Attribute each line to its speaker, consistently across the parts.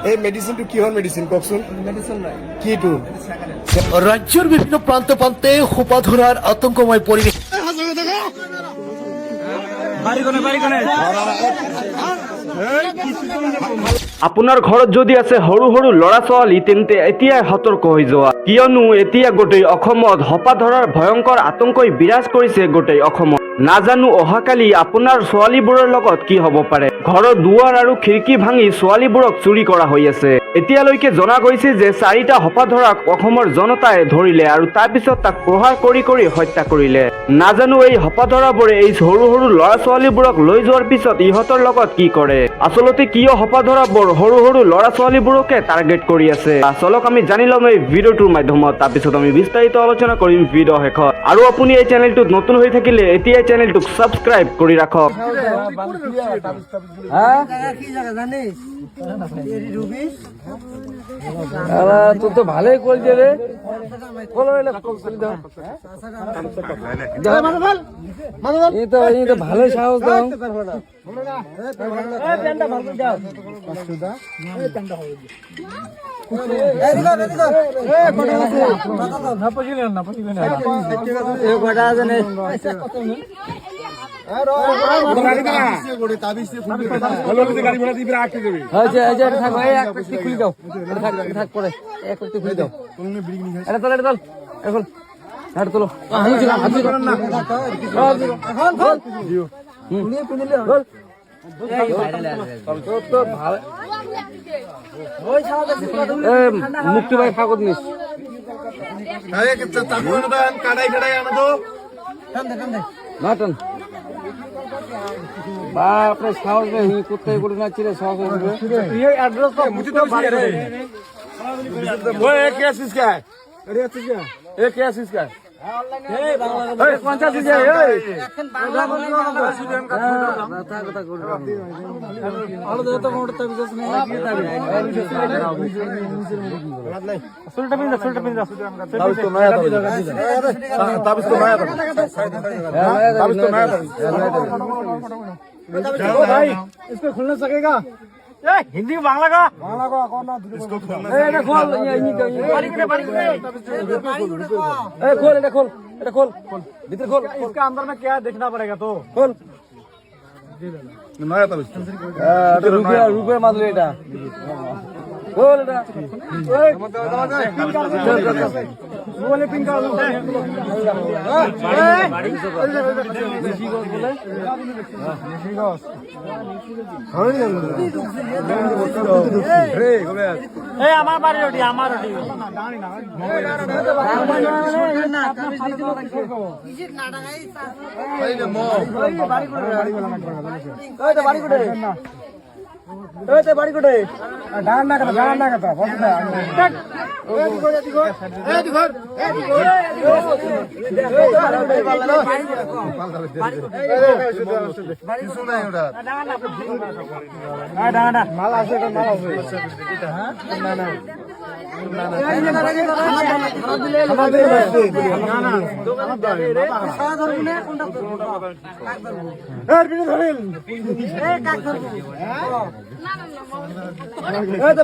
Speaker 1: এই মেডিসিনটো কিহৰ মেডিসিন কওকচোন?
Speaker 2: মেডিসিন নাই
Speaker 1: কিটো?
Speaker 3: রাজ্যের বিভিন্ন প্রান্ত প্রান্তে হোপা ধরার আতঙ্কময় পরিবেশ।
Speaker 4: আপোনাৰ ঘৰত যদি আছে সৰু সৰু ল'ৰা ছোৱালী তেন্তে এতিয়াই সতৰ্ক হৈ যোৱা, কিয়নো এতিয়া গোটেই অসমত হপা ধৰাৰ ভয়ংকৰ আতংকই বিৰাজ কৰিছে গোটেই অসমত। নাজানো অহাকালি আপোনাৰ ছোৱালীবোৰৰ লগত কি হ'ব পাৰে। ঘৰৰ দুৱাৰ আৰু খিৰিকী ভাঙি ছোৱালীবোৰক চুৰি কৰা হৈ আছে। এতিয়ালৈকে জনা গৈছে যে 4টা হপা ধৰাক অসমৰ জনতাই ধৰিলে আৰু তাৰপিছত তাক প্ৰহাৰ কৰি কৰি হত্যা কৰিলে। নাজানো এই হপা ধৰাবোৰে এই সৰু সৰু ল'ৰা ছোৱালীবোৰক লৈ যোৱাৰ পিছত ইহঁতৰ লগত কি কৰে। আচলতে কিয় হপা ধৰাবোৰ সৰু সৰু ল'ৰা ছোৱালীবোৰকে টাৰ্গেট কৰি আছে, চলক আমি জানি ল'ম এই ভিডিঅ'টোৰ মাধ্যমত। তাৰপিছত আমি বিস্তাৰিত আলোচনা কৰিম ভিডিঅ' শেষত। আৰু আপুনি এই চেনেলটোত নতুন হৈ থাকিলে এতিয়াই চেনেলটোক সাবস্ক্রাইব কৰি রাখক।
Speaker 2: তুই তো ভালোই করছে রে। ভালোই সাহস দাও। খুলে দাও থাক পরে খুলে দাও। এটা তোল হাট তোলো মুক্তি ভাই ফাগত নিস মাটন বাপরে সাহস কোথায় করে না চিরে সাহস इसको खुलना सकेगा? हिंदी में बांग्ला का इसको खोल भीतर खोल। इसका अंदर में क्या देखना पड़ेगा तो खोल। रुपये मात्र এটা खोल এটা बोले पिन का আমার বাড়ি রুটি আমার রুটি বাড়ি কোটে ডান না কথা মাল আছে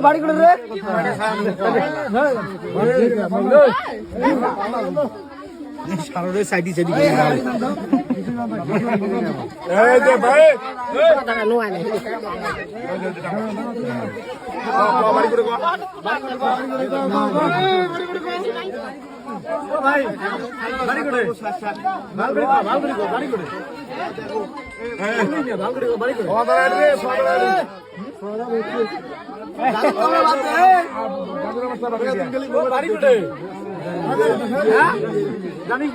Speaker 2: বাড়ি করে রে সারে সাইডি জানিস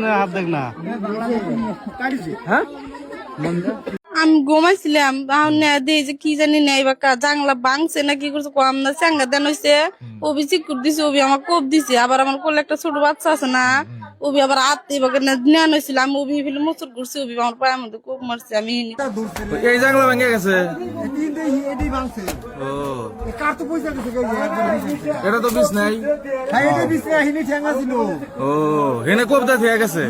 Speaker 2: না হাত দেখ না
Speaker 5: আমি ঘুমাইছিলাম যে কি জানি নেই বা জাংলা ভাঙছে না কি করছে কম না চাঙ্গা দেন হয়েছে ওবি চিকুর দিছে ওবি আমার কোপ দিছে আবার আমার কোলে একটা ছোট বাচ্চা আছে না ওবি আবার আত্মীয় নেন হয়েছিল আমি ওবি ফেলে মোচর করছি ওবি আমার পায়ের মধ্যে কোপ মারছে আমি
Speaker 2: এই জাংলা ভেঙে গেছে এটা তো বিষ নাই ও হেনে কোপ দা থেকে গেছে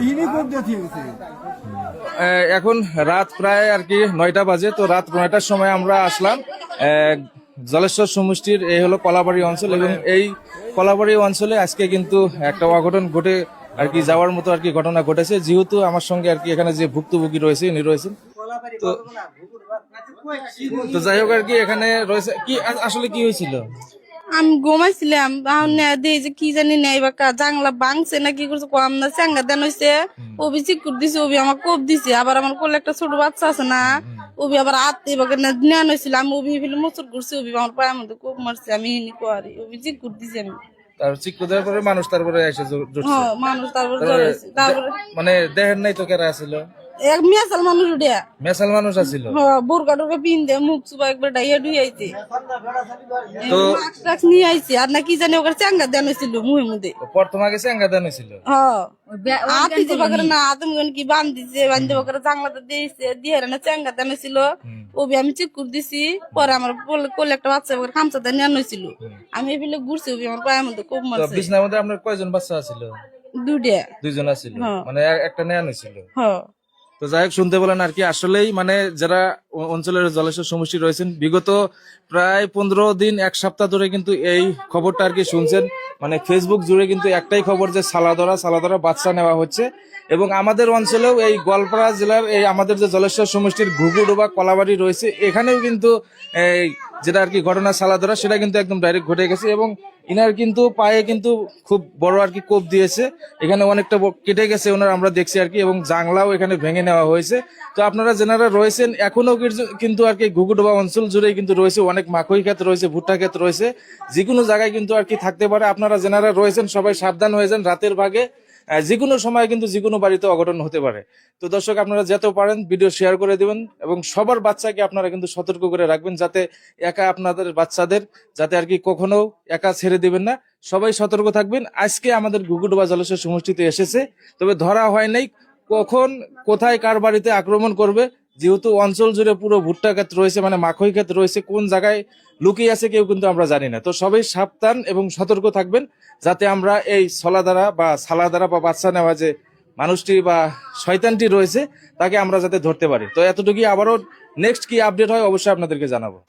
Speaker 6: এখন রাত প্রায় আর কি 9টা বাজে। তো রাত 9টার সময় আমরা আসলাম জলেশ্বর সমষ্টির এই হলো কলাবাড়ি অঞ্চল, এবং এই কলাবাড়ি অঞ্চলে আজকে কিন্তু একটা অঘটন ঘটে আর কি যাওয়ার মতো আর কি ঘটনা ঘটেছে। যেহেতু আমার সঙ্গে আর কি এখানে যে ভুক্তভোগী রয়েছে উনি রয়েছেন, তো যাই হোক আর কি এখানে রয়েছে। কি আসলে কি হয়েছিল?
Speaker 5: আমি ঘুমাইছিলাম দেই যে কি জানি নেই বা জাংলা ভাঙছে না কি করছে কম না চাঙ্গা দেন হয়েছে ওবি চিকুর দিছে, ওবি আমার কোপ দিছে। আবার আমার কোলে একটা ছোট বাচ্চা আছে না, ওবি আবার আত্মীয় নেন হয়েছিল। আমি ওবি ফেলে মোচর করছি, ওবি আমার পায়ের মধ্যে কোপ মারছে। আমি হিনি করি ওবি চিকুর দিছি। আমি
Speaker 6: তার চিকু দেওয়ার পরে মানুষ তারপরে এসে
Speaker 5: মানুষ তারপরে জড়াইছে। তারপরে
Speaker 6: মানে দেখেন নাই তো কেরা আছিল?
Speaker 5: এক মেসাল মানুষ উঠিয়া
Speaker 6: মেসাল মানুষ আছিল,
Speaker 5: বোরকা টোরকা পিনতে মুখ চুপা একবার ডাইয়া ডুইয়াইছে,
Speaker 6: তো
Speaker 5: মাস্ক টাক্স নিয়ে আইছে। আর না কি জানি ওখানে চাঙ্গা দেন হয়েছিল মুহের মধ্যে।
Speaker 6: প্রথম আগে চাঙ্গা দেন হয়েছিল,
Speaker 5: হাতি যে বাগারে না আতমগন কি বান্ধিছে, বান্ধে বাগারে জাংলাতে দিয়েছে দিয়ে না চাঙ্গা দেন হয়েছিল। ওবি আমি চিকুর দিছি। পরে আমার কোলে একটা বাচ্চা বাগারে খামচা দেন নেন হয়েছিল। আমি এগুলো ঘুরছি, ওবি আমার পায়ের মধ্যে কোপ মারছে।
Speaker 6: বিছনার মধ্যে আপনার কয়জন বাচ্চা আছিল? দুইজন আছিল, মানে একটা নেন হয়েছিল। তো যাই হোক শুনতে বলেন আর কি আসলেই মানে যারা অঞ্চলের জলেশ্বর সমষ্টি রয়েছেন বিগত প্রায় 15 দিন 1 সপ্তাহ ধরে কিন্তু এই খবরটা আর কি শুনছেন। মানে ফেসবুক জুড়ে কিন্তু একটাই খবর যে সালাদরা বাচ্চা নেওয়া হচ্ছে। এবং আমাদের অঞ্চলেও এই গোয়ালপাড়া জেলার এই আমাদের যে জলেশ্বর সমষ্টির ঘুঘুডোবা কলাবাড়ি রয়েছে এখানেও কিন্তু এই যেটা আর কি ঘটনা সালাদরা সেটা কিন্তু একদম ডাইরেক্ট ঘটে গেছে। এবং ইনার কিন্তু পায়ে কিন্তু খুব বড় আর কি কোপ দিয়েছে, এখানে অনেকটা কেটে গেছে ওনার আমরা দেখছি আর কি, এবং জাংলাও এখানে ভেঙে নেওয়া হয়েছে। তো আপনারা যেনারা রয়েছেন এখনো কিন্তু আর কি ঘুঘুডোবা অঞ্চল জুড়েই কিন্তু রয়েছে অনেক মাখই ক্ষেত রয়েছে, ভুট্টা ক্ষেত রয়েছে, যে কোনো জায়গায় কিন্তু আর কি থাকতে পারে। আপনারা যেনারা রয়েছেন সবাই সাবধান হয়ে যান, রাতের ভাগে যে কোনো সময় কিন্তু যে কোনো বাড়িতে অঘটন হতে পারে। তো দর্শক আপনারা যত পারেন ভিডিও শেয়ার করে দিবেন এবং সবার বাচ্চাকে আপনারা কিন্তু সতর্ক করে রাখবেন, যাতে একা আপনাদের বাচ্চাদের যাতে আর কি কখনো একা ছেড়ে দিবেন না। সবাই সতর্ক থাকবেন। আজকে আমাদের ঘুঘুডোবা জলেশ্বর সমষ্টিতে এসেছে, তবে ধরা হয় নাই কখন কোথায় কার বাড়িতে আক্রমণ করবে। যেহেতু অঞ্চল জুড়ে পুরো ভুট্টা ক্ষেত রয়েছে, মানে মাখই ক্ষেত রয়েছে, কোন জায়গায় লুকিয়ে আছে কেউ কিন্তু আমরা জানি না। তো সবাই সাবধান এবং সতর্ক থাকবেন, যাতে আমরা এই সালাদারা বা বাচ্চা নেওয়া যে মানুষটি বা শয়তানটি রয়েছে তাকে আমরা যাতে ধরতে পারি। তো এতটুকুই, আবারও নেক্সট কি আপডেট হয় অবশ্যই আপনাদেরকে জানাবো।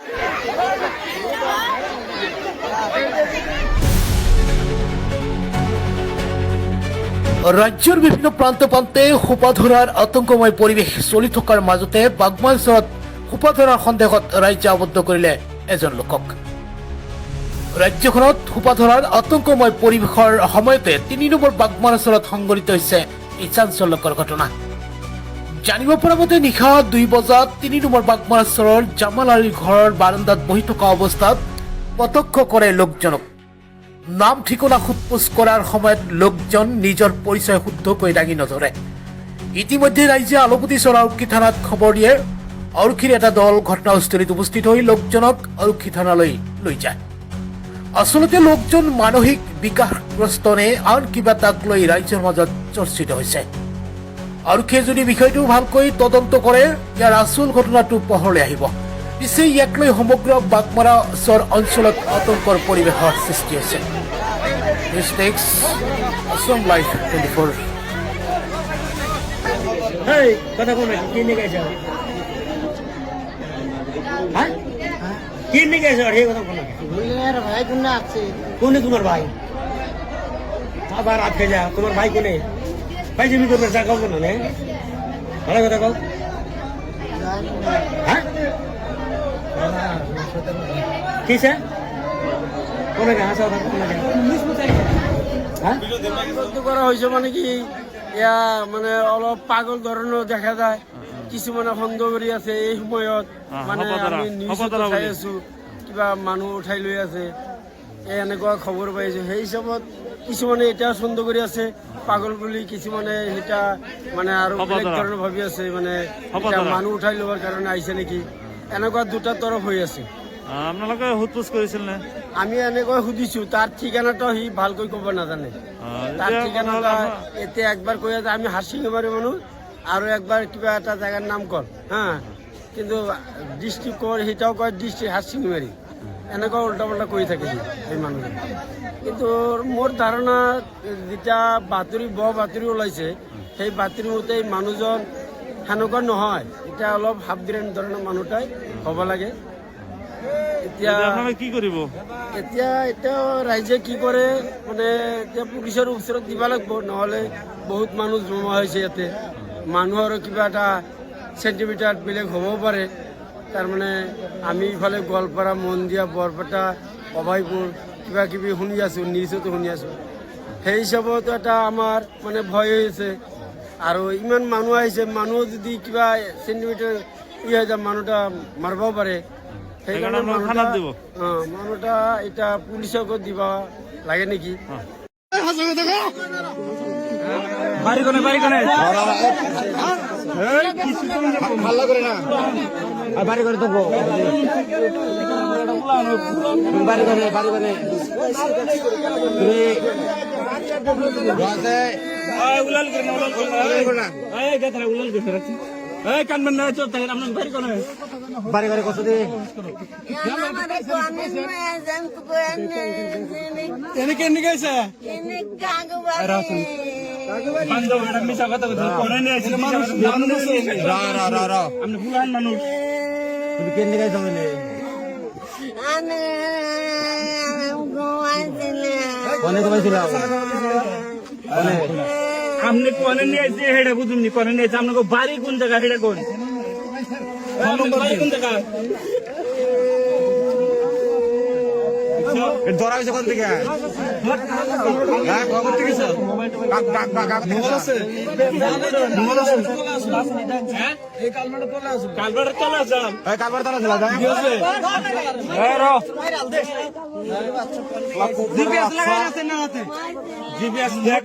Speaker 3: ৰাজ্যৰ বিভিন্ন প্ৰান্তে প্ৰান্তে সোপা ধৰাৰ আতংকময় পৰিৱেশ চলি থকাৰ মাজতে বাগমাৰচৰত সোপা ধৰাৰ সন্দেহত ৰাজ্য আবদ্ধ কৰিলে এজন লোকক। ৰাজ্যখনত সোপা ধৰাৰ আতংকময় পৰিৱেশৰ সময়তে 3 নম্বৰ বাগমাৰচৰত সংঘটিত হৈছে এই চাঞ্চল্যকৰ ঘটনা। জানিব পৰা মতে নিশা 2 বজাত 3 নম্বৰ বাগমাৰচৰৰ জামাল আলীৰ ঘৰৰ বাৰান্দাত বহি থকা অৱস্থাত প্ৰত্যক্ষ কৰে লোকজনক। নাম ঠিকনা সোধপোছ কৰাৰ সময়ত লোকজন নিজৰ পৰিচয় শুদ্ধকৈ দাঙি নধৰে। ইতিমধ্যে ৰাইজে আলপতিচৰ আৰক্ষী থানাত খবৰ দিয়ে। আৰক্ষীৰ এটা দল ঘটনাস্থলীত উপস্থিত হৈ লোকজনক আৰক্ষী থানালৈ লৈ যায়। আচলতে লোকজন মানসিক বিকাশগ্ৰস্ত নে আন কিবা তাক লৈ ৰাইজৰ মাজত চৰ্চিত হৈছে। আৰক্ষীয়ে যদি বিষয়টো ভালকৈ তদন্ত কৰে ইয়াৰ আচল ঘটনাটো পোহৰলৈ আহিব। পিছে ইয়াক লৈ সমগ্ৰ বাগমাৰা চৰ অঞ্চলত আতংকৰ পৰিৱেশৰ সৃষ্টি হৈছে। আছাম লাইভ 24।
Speaker 7: কথা কোন কি নিয়ে গেছে কি নিয়ে গেছে হে কথা কোন ভাই কোন আছে কোনে তোমার ভাই আবার আজকে যা তোমার ভাই কোনে ভাই তুমি করবে যা কাউ কোন নে ভালো কথা কও হ্যাঁ কিসে কোনে গা হাসা কোনে
Speaker 8: করা হয়েছে মানে কি ইয়া মানে অলপ পাগল ধৰণৰ দেখা যায়। কিছুমানে সন্দেহ কৰি আছে এই সময়ত, মানে আমি নিউজত চাই আছো কিবা মানুহ উঠাই লৈ আছে, এনেকুৱা খবৰ পাইছো। সেই হিচাপত কিছুমানে এতিয়া সন্দেহ কৰি আছে পাগল বুলি, কিছুমানে এটা মানে আৰু বেলেগ ধৰণৰ ভাবি আছে, মানে মানুহ উঠাই লোৱাৰ কাৰণে আহিছে নেকি, এনেকুৱা দুটা তৰফ হৈ আছে।
Speaker 9: আপোনালোকে সোধপোছ কৰিছিল নে?
Speaker 8: আমি এনেকৈ সুধিছো, তাৰ ঠিকনাটো সি ভালকৈ ক'ব নাজানে। তাৰ ঠিকনাটা এতিয়া একবাৰ কৈ আছে আমি হাৰচিঙিমাৰী মানুহ, আৰু একবাৰ কিবা এটা জেগাৰ নাম কল হা, কিন্তু ডিষ্ট্ৰিক্ট কয় সেইটাও কয় ডিষ্ট্ৰিক্ট হাৰচিঙিমাৰী, এনেকুৱা উল্টা পাল্টা কৰি থাকে সেই মানুহজন। কিন্তু মোৰ ধাৰণা যেতিয়া বাতৰি ওলাইছে সেই বাতৰি মতে মানুহজন সেনেকুৱা নহয়, এতিয়া অলপ সাৱধান ধৰণৰ মানুহটাই হ'ব লাগে। এতিয়া
Speaker 9: আপোনালোকে কি কৰিব?
Speaker 8: এতিয়া ৰাইজে কি কৰে মানে এতিয়া পুলিচৰ ওচৰত দিব লাগিব, নহ'লে বহুত মানুহ জমা হৈছে ইয়াতে, মানুহৰ কিবা এটা চেণ্টিমিটাৰ বেলেগ হ'ব পাৰে। তাৰমানে আমি ইফালে গোৱালপাৰা, মন্দিয়া, বৰপেটা, অভয়পুৰ কিবা কিবি শুনি আছোঁ, নিউজতো শুনি আছোঁ। সেই হিচাপত এটা আমাৰ মানে ভয় হৈছে। আৰু ইমান মানুহ আহিছে, মানুহ যদি কিবা চেণ্টিমিটাৰ হৈ যায় মানুহটা মাৰিবও পাৰে। সেইকাৰণে মানুহটা এতিয়া পুলিচকো দিব লাগে নেকি।
Speaker 7: আপনি কোনে নিয়ে আসছে হেডা বুঝুমনি কোনে নিয়ে আসছে আপনাকে বাড়ি কোন জায়গা হেডা কোন বাড়ি কোন জায়গা ধরা হয়েছে কোন থেকে খবর থেকে স্যার মোবাইল আছে হ্যাঁ এই কালবাটা তোলা আছে কালবাটা তোলা আছে এই কালবাটা তোলা আছে কি আছে এই রো জিপিএস লাগাই আছে না হাতে জিপিএস দেখ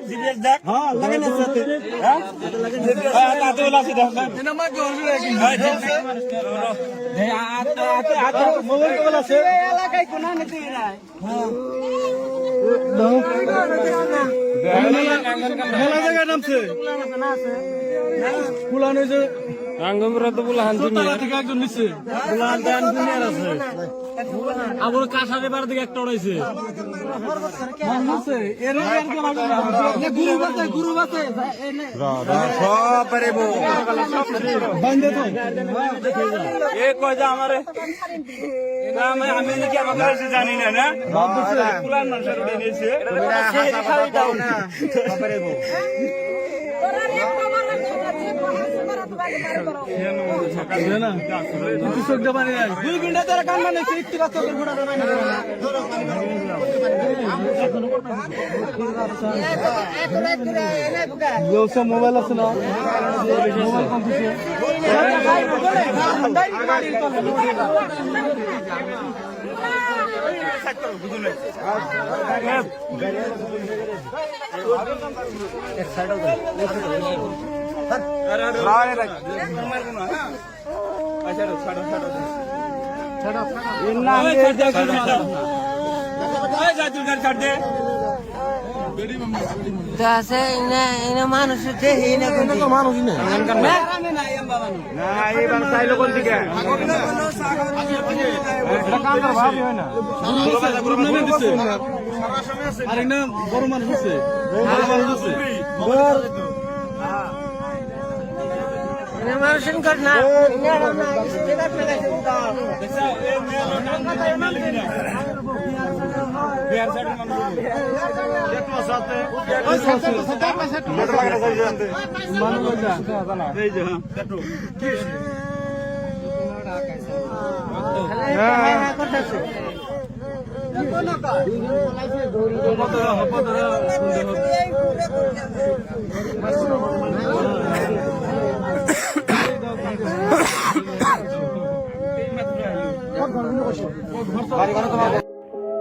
Speaker 7: জিপিএস দেখ হ্যাঁ লাগাই আছে হ্যাঁ হ্যাঁ তাতে ওলা আছে দেখ না মা জোর রে কি এই আত মোবাইল তোলা আছে এলাকায় কোনা নিতে রায় হ্যাঁ মেলা জায়গা নামছে ফুলান হয়েছে আঙ্গমরা তো ফুলান থেকে একজন নিচ্ছে ফুলান দান দুনিয়ার আছে আবার কাঁসারে বার দিকে একটা উড়াইছে গুরু বাসে সব পারেবো বান্ধে তো এ কয় যা আমারে আমি নাকি আমাকে জানি না না ফুলান মানুষের উড়ে নিয়েছে মোবাইল আছে না
Speaker 10: মানুষ
Speaker 7: বড় মানুষ আছে
Speaker 10: মানুষের ঘটনা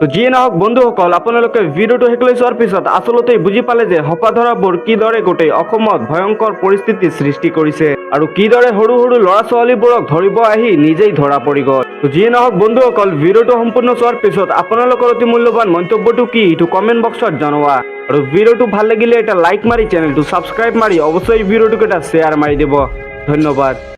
Speaker 4: তো যিয়ে নহওক বন্ধুসকল, আপোনালোকে ভিডিঅ'টো শেষলৈ চোৱাৰ পিছত আচলতে বুজি পালে যে হপাধৰাবোৰ কিদৰে গোটেই অসমত ভয়ংকৰ পৰিস্থিতি সৃষ্টি কৰিছে আৰু কিদৰে সৰু সৰু ল'ৰা ছোৱালীবোৰক ধৰিব আহি নিজেই ধৰা পৰি গ'ল। তো যিয়ে নহওক বন্ধুসকল, ভিডিঅ'টো সম্পূৰ্ণ চোৱাৰ পিছত আপোনালোকৰ অতি মূল্যৱান মন্তব্যটো কি এইটো কমেণ্ট বক্সত জনোৱা আৰু ভিডিঅ'টো ভাল লাগিলে এটা লাইক মাৰি চেনেলটো ছাবস্ক্ৰাইব মাৰি অৱশ্যই ভিডিঅ'টোক এটা শ্বেয়াৰ মাৰি দিব। ধন্যবাদ।